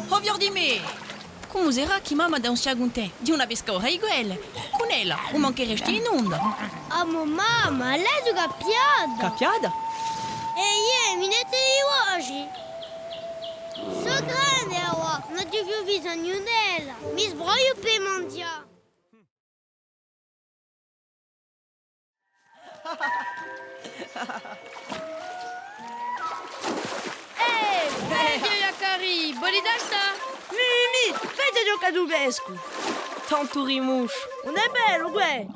Ovvio di me! Come userà chi mamma da un sciaguntè di una pesca iguale? Con ella, o mancheresti in onda? Ah, mamma, lei gioca a piada. Capiada? E io mi dite io oggi. So grande, non ho più bisogno della. Mi sbroglio per mangiare. Fede, Iacari, bolidasta? Mimi, fede giocadubescu. Tanto rimouche. Non è bello, uè.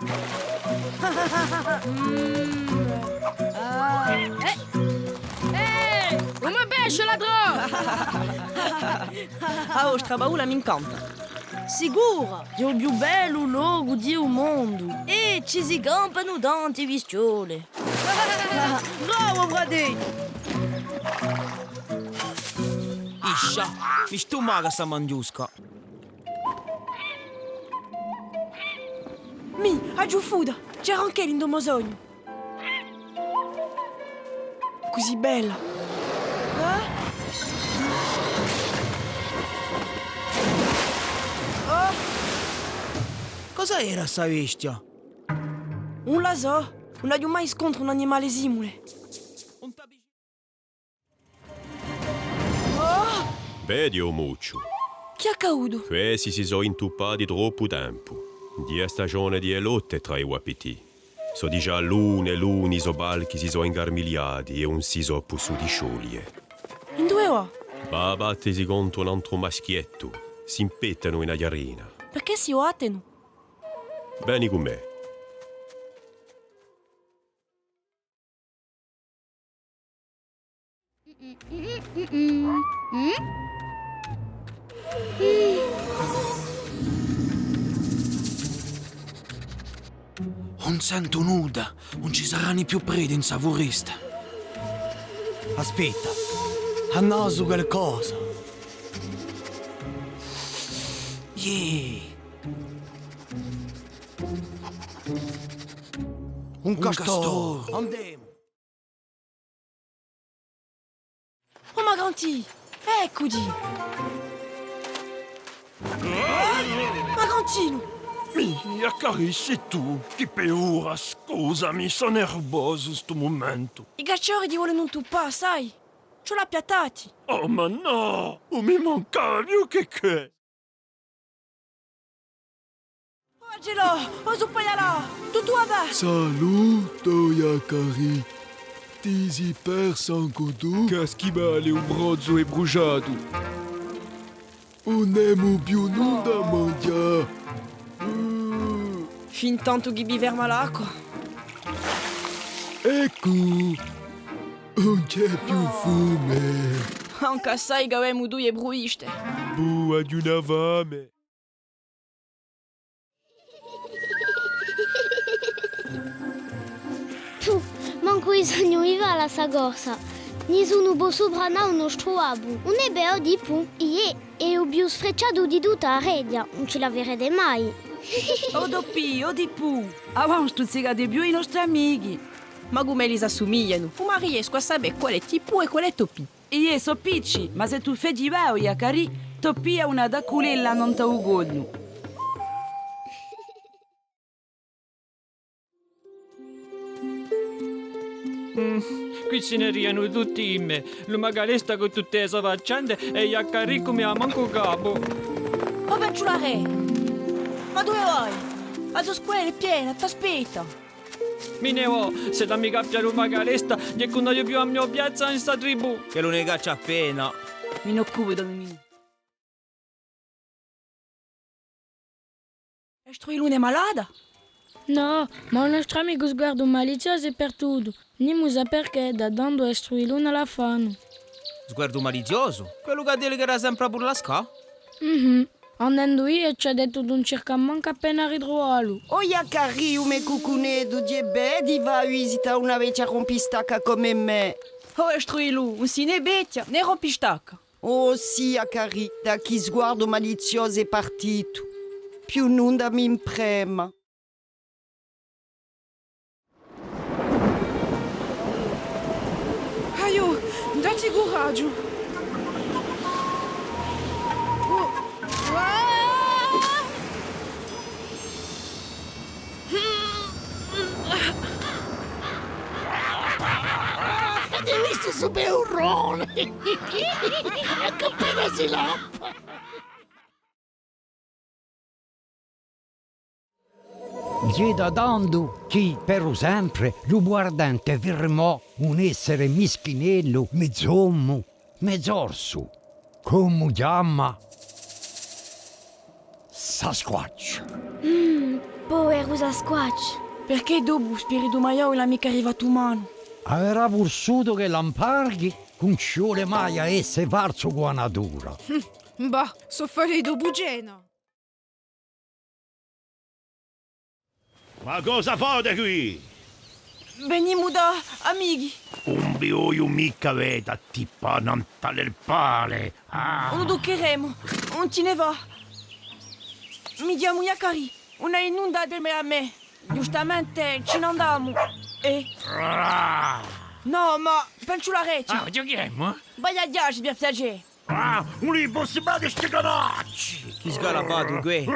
Uma pesce ladrão! Ah, o trabalho mi incanta. Sicuro, è il più bello luogo del mondo. E ci si campano tante vistiole. Bravo, frate! Iscia, mi stomaca sta mangiusca. Mi, a giù fuda, c'era anche l'indomosogno. Così bella. Cosa era sta bestia? Non la so, non l'ho mai scontro un animale simile. Vedi o muccio, Chi ha caudo? questi si sono intuppati troppo tempo. Di stagione di elotte tra i wapiti. So di già luni so balchi si sono ingarmigliati e un si so possuti scioglie. In due ora? Va battesi contro un altro maschietto, si impettano in agliarina. Perché si oateno? Beni con me. Non sento nuda, non ci saranno più prede in savorista. Aspetta, annaso qualcosa. Yeah. Un castoro. Andiamo. Oh ma granti, eccoci! Ma grantino! Iacari, sei tu? Che peura, scusami, sono nervoso sto momento. I cacciori ti vogliono tuppare, sai? Ce l'ha piattati! Oh, ma no! Oh, mi mancava più che? Angelo, oh zuppaiala! Tutto a bas! Saluto, Iacari. Ti si persa anche tu? Caschi male, un bronzo e bruciato. Non abbiamo più nulla da mangiare. Fin tanto che biverma l'acqua. Ecco, non c'è più fume. Anche sai che avevamo due bruiste. Bua di una fame. Manco bisogno di va la sagosa. Nessuno può soprannare uno stroabo. Non è bello di più. E ho più sfrecciato di tutta la redia. Non ce la vedrete mai. O doppi, o di pu. Avevamo stuzzicati più i nostri amici. Ma come li assomigliano? Ma riesco a sapere qual è tipo e qual è topi. Io so picci, ma se tu fai di veo, Iacari, toppi è una da culella non te ugoglio. Qui se ne riano tutti in me. Lo magalesta con tutte le sue faccende e Iacari come a manco capo. Oh becciolare! Ma dove vai? La tua scuola è piena, t'aspetta! Mineo, se la mi cappia lo magalesta, gli non io più a mia piazza in sta tribù. Che lo negaccia appena. Mi ne occupo da me. E Struilune è malata? No, ma un nostro amico sguardo malizioso per tutto. Non sa perché da dando a Struilune alla fanno. Sguardo malizioso? Quello che delegherà sempre a burlasca? Andando io ci ha detto d'un circa manca appena ridroalo. Oh, Iacari, me cucunedo di bedi va a visitare una vecchia rompistaca come me. Oh, Struilu, un sine becchia, ne rompistacca. Oh sì, Iacari, da chi sguardo malizioso è partito. più nulla mi imprema. Aiu, dati coraggio. Hai visto su beurrone? Che appena si lappa. Gli da dando che, per sempre, lo guardante verremo un essere mischinello, mezz'uomo, mezz'orso. Come chiama? Sasquatch. Povero Sasquatch. Perché dopo spirito maiau la mica arrivato umano? Aveva vissuto che l'amparghi con sciole mai a essere varso con la natura. Bah, so fare do bugeno. Ma cosa fate qui? Veniamo da amici. Un bioio mica veda tippa nanta del pale. Non toccheremo, non ce ne va. Mi chiamo Yakari, una inunda del me a me. Giustamente ce ne andiamo. E... No, ma penso la rete. Giochiamo? Vai a giarci per piacere. Un impossibile sti canacci! Chi scalapato qui?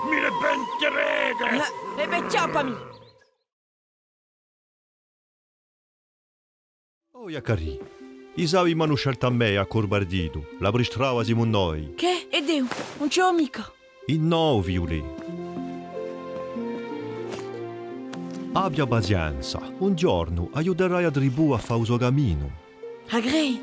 Mi repentirete! Repecciappami! Oh, Yakari, i savi m'hanno scelto a me a Corbardito, la pristrava siamo noi. Che? E Dio, non ce l'ho mica. I no, Viuli. Abbia pazienza, un giorno aiuterai a tribù a fare il suo cammino. A Grey?